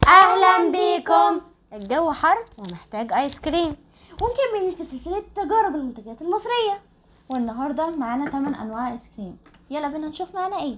اهلا بيكم. الجو حر ومحتاج ايس كريم، ونكمل في سلسلة تجارب المنتجات المصرية. والنهارده معانا 8 انواع ايس كريم. يلا بينا نشوف معانا ايه.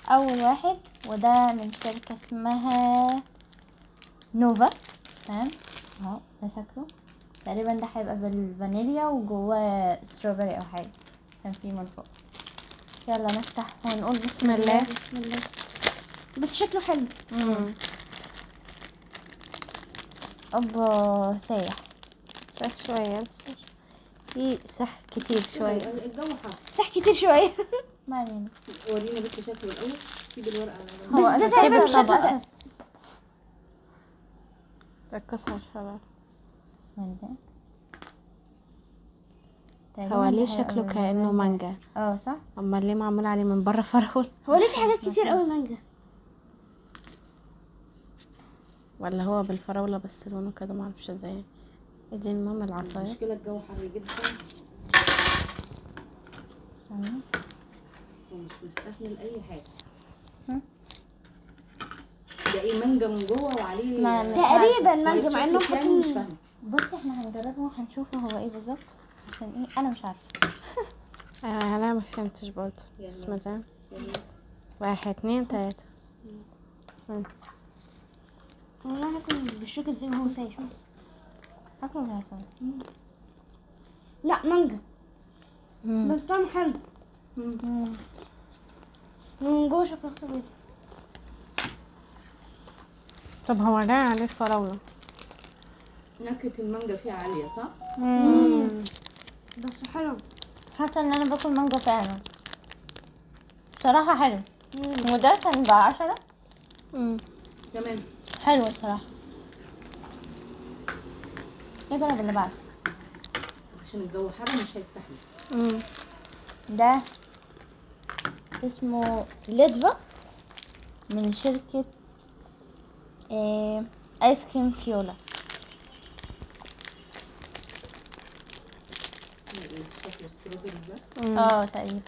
اول واحد وده من شركة اسمها نوفا. تمام اهو ده شكله تقريبا ده هيبقى بالفانيليا وجواه ستروبري او حاجه كان فيه من فوق. يلا نفتح ونقول بسم الله. بسم الله. بس شكله حلو. اوبا سايح صح شوية بس في صح كتير شوية. الجو حر. صح كتير شوية. ما علينا. ورينا بس شكله الاول. سيب الورقه على هو بس ده أساسي تقريبا بالطبق. شكله ركزها شباب. بسم الله. هو تقريباً ليه ده شكله هيبقى كأنه بالفانيليا. مانجا؟ صح. امال ليه معمول عليه من بره فرول؟ هو ليه في حاجات كتير قوي مانجا؟ ولا هو بالفراولة بس لونه كده معرفش ازاي. ادي المهم العصاية. المشكله الجو حر جدا استنى. ومش مستحمل اي حاجه. هم؟ ده ايه مانجا من جوه وعليه ما- مش تقريبا وايت مانجا مع انهم شوكليت يعني مش حاطين. فاهمه. بص احنا هنجربه وهنشوفه هو ايه بالظبط عشان ايه انا مش عارفه. انا ما فهمتش برضه. يلا. بسم الله. يلا. 1 2 3. بسم الله. والله هاكل بالشوكة زي ما هو سايح بس. هاكله ولا هسوي؟ لا مانجا بس طعمه حلو. من جوه شوكولاتة بيضة. طب هو ليه عليه الفراولة؟ نكهه المانجا فيها عاليه صح؟ بس حلو. حاسه ان انا باكل مانجا فعلا صراحه حلو. وده كان ب10. تمام. حلو الصراحه. نجرب اللي بعده. عشان الجو حر مش هيستحمل. ده اسمه ليدفا من شركة ايس كريم فيولا. شكله ستروبري ده. تقريبا.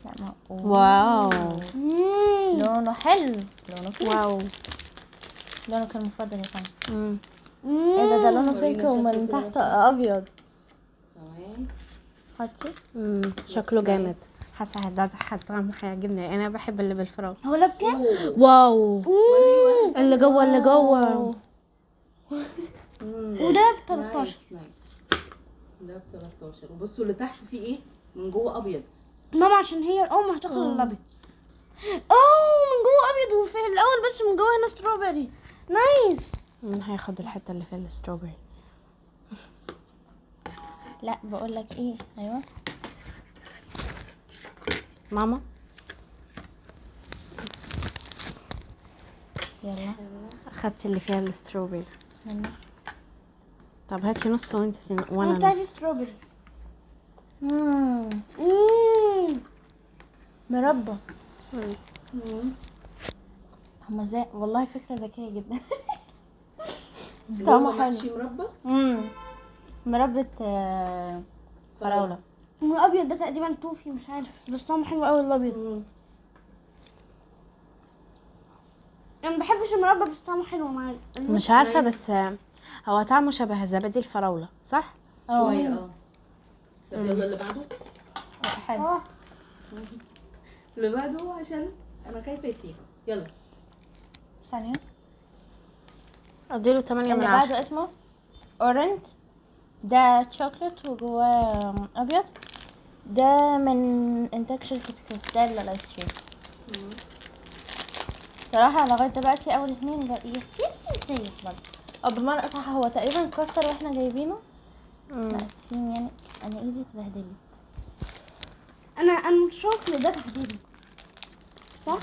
لا ما واو. لونه حلو. لونه بينك. واو. لونك المفضل يا فندم. مم. ايه ده لونه ورينا بينك شكله ومن كده تحت بس. ابيض. تمام. حطي. شكله جامد. حاسه ده طعمه هيعجبني. انا بحب اللي بالفراولة. هو ده بكام؟ أوه. واو. وري. اللي جوه اللي جوه. وده ب 13. نايس. ده ب 13. وبصوا اللي تحت فيه ايه؟ من جوه ابيض. ماما عشان هي الام هتاكل الابيض. من جوه ابيض وفي الاول بس من جوه هنا ستروبري. نايس. مين هياخد الحته اللي فيها الستروبري؟ لا بقول لك ايه. ايوه ماما. يلا. اخدت اللي فيها الستروبري. بسم الله. طب هاتي نص وانت انا وانا بتاعتي نص. ستروبري. مربى. مم. هما ازاي والله فكرة ذكية جدا. اللي هو طعمه حلو. محشي مربى. مربى فراولة. الابيض ده تقريبا توفي مش عارف بس طعمه حلو قوي الابيض. انا ما بحبش المربى بس طعمه حلو معايا. مش عارفه بس هو طعمه شبه زبادي الفراوله صح؟ شويه. طب يلا اللي بعده. حلو. اللي بعده عشان انا خايفه يسيح. يلا. ثانية. اديله 8 اللي من 10. بعده اسمه اورنج. ده شوكليت وجواه ابيض. ده من انتاج شركة كريستال للايس كريم. صراحة لغاية دلوقتي اول اتنين يختلف برضه او بمعنى اصح هو تقريبا اتكسر واحنا جايبينه. لا اسفين يعني انا ايدي اتبهدلت. انا الشوكليت ده تحديدا صح.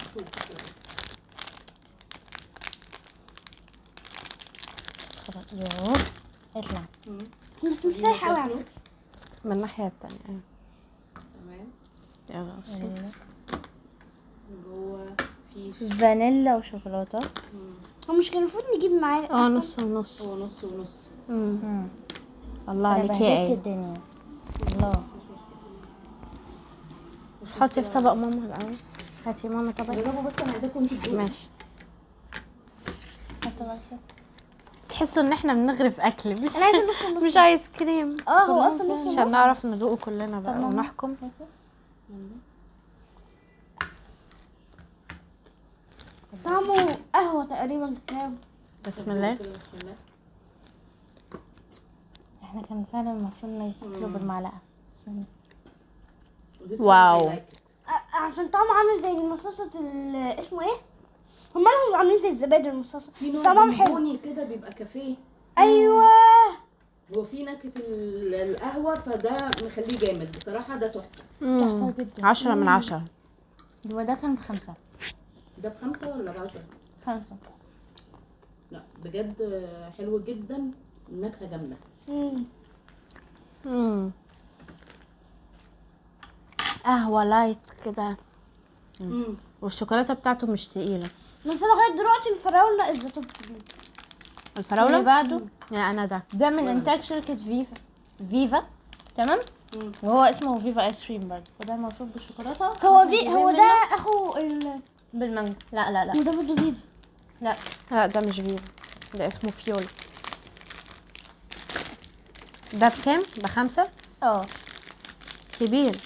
خلاص يوه اطلع. بس مش سايح قوي على فكرة. من الناحيه التانية. تمام. يلا بصي. جوه في فانيلا وشوكولاتة. هو مش كان المفروض نجيب معاه نص ونص. هو نص ونص. الله انا عليك يا بهدلت ايه. الدنيا. الله. حطي في طبق ماما الاول. هاتي ماما طبق. جربوا بس انا عايزاكم انتوا تدوقوا. ماشي. هاتي طبعا كده. تحسوا ان احنا بنغرف اكل مش انا عايزه نص النص. مش ايس كريم، هو اصلا نص عشان النص. نعرف ندوقه كلنا بقى طب ماما. ونحكم. طعمه قهوه تقريبا كاكاو. بسم الله. احنا كان فعلا المفروض ناكله بالمعلقه. بسم الله. واو. عشان طعمه عامل زي المصاصه اسمه ايه؟ هما لهم عاملين زي الزبادي المصاصه في بس نوع طعمهم حلو. بونبوني كده بيبقى كافيه، ايوه هو في نكهه القهوه، فده مخليه جامد بصراحه، ده تحفه. مم. تحفة جدا. 10 من 10. وده كان ب5. ده ب5 ولا ب10؟ 5. لا بجد حلو جدا، النكهه جامده. مم. قهوة لايت كده، والشوكولاتة بتاعته مش تقيلة. بس انا لغايه دلوقتي الفراوله از توب. اللي الفراولة بعده يا انا ده من انتاج شركة فيفا. تمام. وهو اسمه فيفا ايس كريم برضه، وده المفروض بالشوكولاتة. هو ده اخو بالمانجا. لا وده برضه فيفا. لا. لا ده مش فيفا، ده اسمه فيول. ده بكام؟ ب5. اه كبير،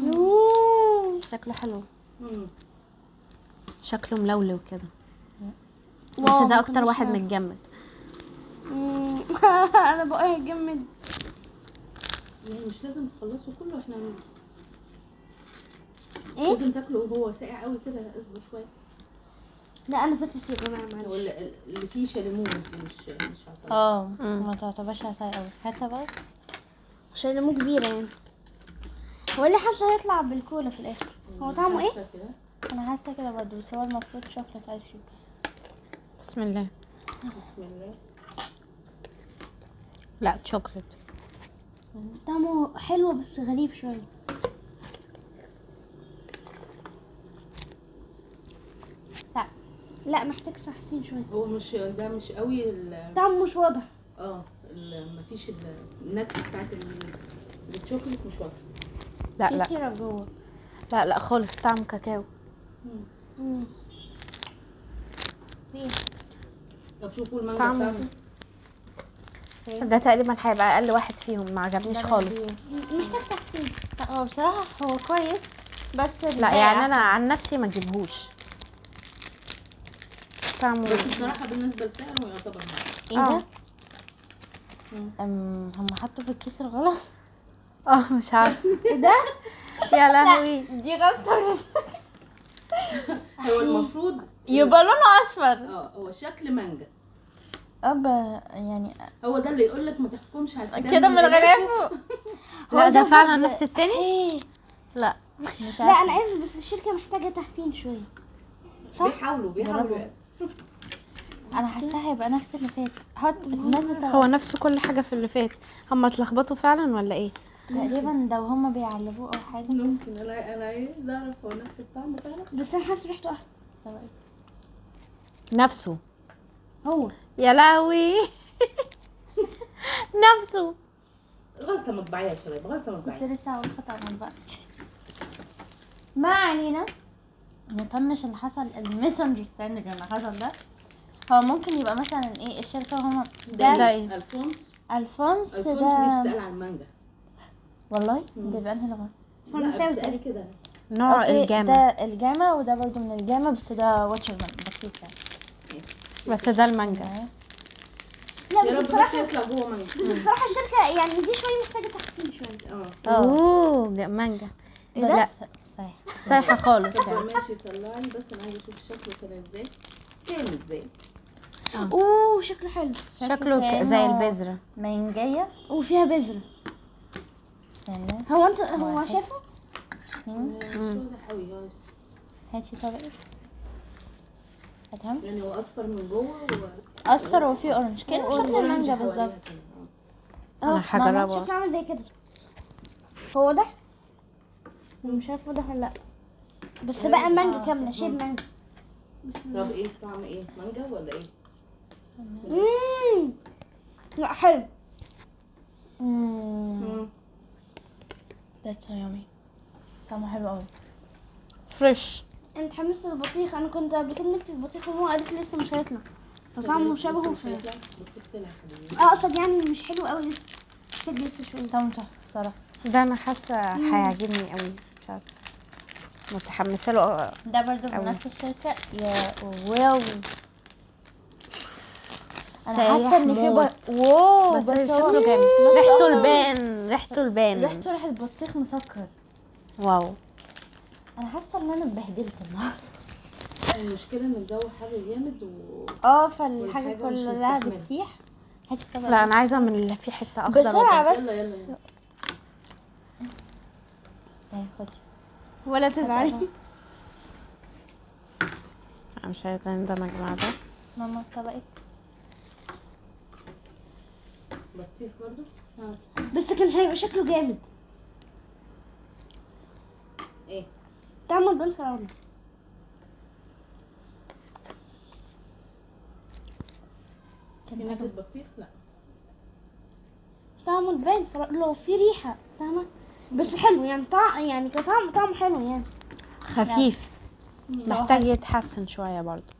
يوه. شكله حلو، مم. شكله ملولو كده، واو، بس ما ده اكتر كناش واحد نعرف. متجمد. انا بقى هجمد. يعني مش لازم تخلصوا كله، احنا ايه؟ لازم تاكله وهو ساقع قوي كده، اصبر شويه. لا انا زفت يا جماعه هو معلش. اللي فيه شاليمون مش عسل. ما تعتبرش عسل قوي. هاتها بقى. عشان ليمون كبيره يعني. هو اللي حاسه هيطلع بالكولا في الاخر. هو طعمه ايه؟ حاسة كده. انا حاسه كده برضه، بس هو المفروض شوكليت ايس كريم. بسم الله. بسم الله. لا شوكليت. طعمه حلو بس غريب شويه. لا. لا محتاج تحسين شويه. هو مش ده مش قوي طعمه مش واضح. مفيش النكهه بتاعت الشوكليت مش واضحه. لا في لا سيرب جوه. لا لا خالص، طعم كاكاو. طب شوفوا المانجا طعمه بتاعته. ده تقريبا هيبقى اقل واحد فيهم، ما عجبنيش خالص. محتاج تحسين. لا هو بصراحه هو كويس، بس لا يعني انا عن نفسي ما اجيبهوش. طعمه بس بصراحه بالنسبه لسعره يعتبر معقول. ايه ده؟ هم حطوا في الكيس الغلط. مش عارفه ايه ده؟ يا لهوي. دي غلطه. هو المفروض يبقى لونه اصفر. هو شكل مانجا. يعني هو ده اللي يقول لك ما تحكمش على الكتاب كده من غلافه. لا ده فعلا نفس التاني. لا مش لا عارفه. انا اسف بس الشركه محتاجه تحسين شويه. صح؟ بيحاولوا انا حاساها هيبقى نفس اللي فات. حط نزل هو نفس كل حاجه في اللي فات. هم اتلخبطوا فعلا ولا ايه؟ تقريبا ده وهم بيعلبوه او حاجه. ممكن انا عايز اعرف هو نفس الطعم فعلا. بس انا حاسه ريحته احلى. نفسه. هو يا لهوي. نفسه. غلطه مطبعيه يا شباب، غلطه كنت مطبعيه. لسه هقول خطأ بقى. ما علينا. نطنش اللي حصل، الميس اندرستاندينج اللي حصل ده. هو ممكن يبقى مثلا ايه الشركه وهما ده ايه؟ الفونس الفونس دي ده. بتتقال على المانجا. والله ده بأنهي لغه؟ لا بتتقال كده. نوع أوكي، الجامع. ده الجامع وده برضو من الجامع، بس ده واتشرمان بسيط يعني. بس ده المانجا. لا يا بس رب بس بصراحه يطلع جوه مانجا. بصراحه الشركه يعني دي شويه محتاجه تحسين شويه. مانجا. بس لا صحيح. صحيحه خالص طب يعني. ماشي طلعي، بس انا عايزه اشوف شكله كان ازاي. اوه شكله حلو. شكله زي البذره. مانجايه. وفيها بذره. ثانية. هو واحد. شافه؟ مش واضح قوي هاتي طبقة. هاتها. يعني هو اصفر من جوه اصفر وفيه اورنج كده شكل المانجا بالظبط. انا هجربه. شكله عامل زي كده. هو واضح؟ مش عارف واضح ولا لا. بس بقى مانجا كامله، شيب مانجا. طب ايه طعم ايه؟ مانجا ولا ايه؟ لا حلو. That's so yummy. طعمه حلو قوي. فريش. انا اتحمست للبطيخ. انا كنت قبل كده نفسي في بطيخ وماما قالت لي لسه مش هيطلع، فطعمه شبهه في اقصد يعني مش حلو قوي لسه، محتاج لسه شويه. طعمه تحفه الصراحه. ده انا حاسه هيعجبني قوي، مش عارفه، متحمسه له. ده برضو من أوي. نفس الشركه يا واو. انا سايح حاسه ان في موت. واو بس هو شكله جامد، ريحته البان، ريحته البان. ريحته ريحه بطيخ مسكر. واو. انا حاسه ان انا اتبهدلت النهارده. المشكله ان الجو حر جامد فالحاجه والحاجة مش كلها مستحملة. بتسيح. هاتي صبر. لا انا عايزه من اللي في حته اخضر بسرعه وكده. بس. يلا يلا. خدي. ولا تزعلي. انا مش عايزه اندمج مع ده. ماما طبقك. بطيخ برضو. بس كان هيبقى شكله جامد. ايه طعمه البان فراوله. في نكهه بطيخ؟ لا طعمه البان فراوله وفي ريحه، فاهمه؟ بس حلو يعني، يعني كطعم طعمه حلو يعني. خفيف، محتاج يتحسن شويه برضو.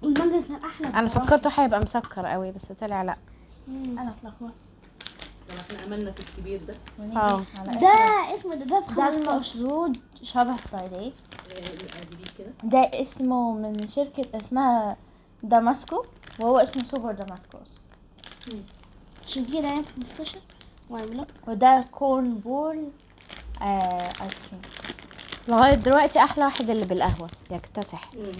المانجا كان احلى انا بصراحة. فكرته هيبقى مسكر قوي بس طلع لا. انا اتلخبطت. طب احنا املنا في الكبير ده. على ده آخر. اسمه ده ده 15. المفروض شبه فرايداي. جديد كده. ده اسمه من شركة اسمها داماسكو، وهو اسمه سوبر داماسكو أصلاً. عشان كده يعني 15 وعملوا. وده كورن بول ايس كريم. لغايه دلوقتي احلى واحد اللي بالقهوه يكتسح. لا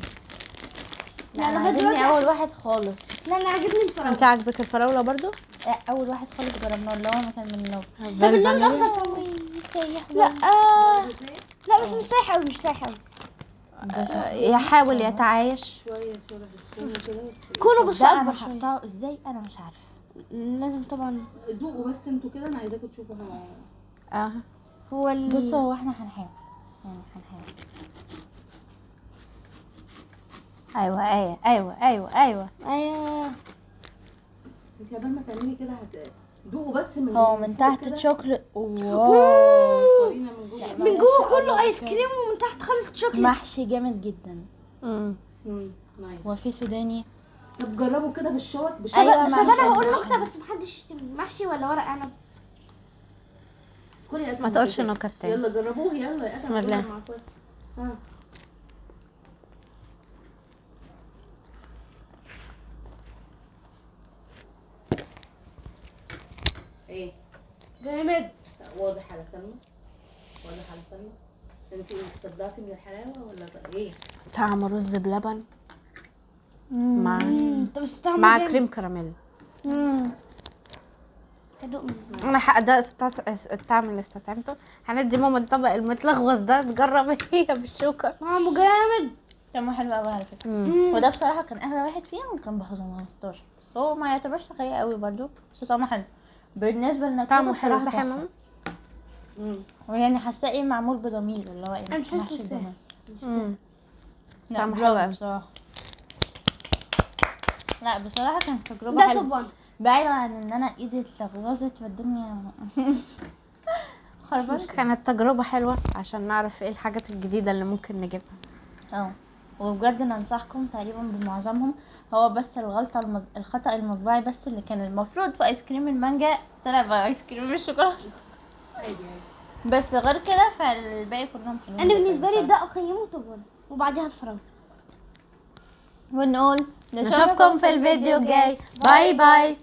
لا، انا لغاية عاجبني دلوقتي اول واحد خالص. لا انا عاجبني انت الفراوله. عاجبك الفراوله برضو؟ لا اول واحد خالص جربناه اللي هو كان من النوب. ده باللون الاخضر طعمه لا لا بس مش سايح قوي، مش سايح قوي. يحاول يتعايش. شويه شبه الكونه كده بس. كله بس ده انا اكبر شويه. حطاه ازاي انا مش عارفه. لازم طبعا. دوقوا بس انتوا كده، انا عايزاكم تشوفوا اه هو بصوا هو احنا هنحاول يعني هنحاول. ايوه ايوه ايوه ايوه ايوه. ايوه. انت قبل ما تعملي كده دوقوا بس من هو من فوق تحت كده. شوكليت. واو. ورينا من جوه. من جوه كله ايس كريم ومن تحت خالص شوكليت. محشي جامد جدا. نايس. وفي سوداني. طب جربوا كده بالشوك طب أيوة، طب محشي انا هقول محشي. نكته بس محدش يشتمني. محشي ولا ورق عنب؟ كلي قد ما تقولش نكت تاني. يلا جربوه يلا يا بسم الله. ها ايه جامد. واضح على سلمى، واضح على سلمى. انتي صدعتي من الحلاوه ولا ايه؟ طعم رز بلبن مع طب بس طعمه مع جامد. كريم كراميل. هدوق منه. انا ده الطعم اللي استطعمته. هندي ماما الطبق المتلغوص ده تجرب هي بالشوكه. طعمه جامد. طعمه حلو قوي على فكره. وده بصراحه كان اغلى واحد فيهم وكان ب 15، بس هو ما يعتبرش غالي قوي برضو، بس طعمه حلو بالنسبه لنا. طعمه حلو صح يا ماما؟ ويعني حاساه ايه معمول بضمير اللي هو ايه أنا مش عارفة محشي إزاي. ضمير. لا طعمه برافو حلو أوي. بصراحه. لا بصراحه كانت تجربه ده حلوه. طبعا. بعيدا عن ان انا ايدي اتلغوصت والدنيا خربانه. كانت تجربه حلوه عشان نعرف ايه الحاجات الجديده اللي ممكن نجيبها. وبجد ننصحكم تقريبا بمعظمهم. هو بس الخطأ المطبعي بس اللي كان المفروض في ايس كريم المانجا طلع بقى ايس كريم الشوكولاته. عادي. بس غير كده فالباقي كلهم حلوين. انا جداً بالنسبه لي بصراحة. ده اقيمه طبعا وبعدها الفراوله. ونقول نشوفكم في الفيديو الجاي. باي باي.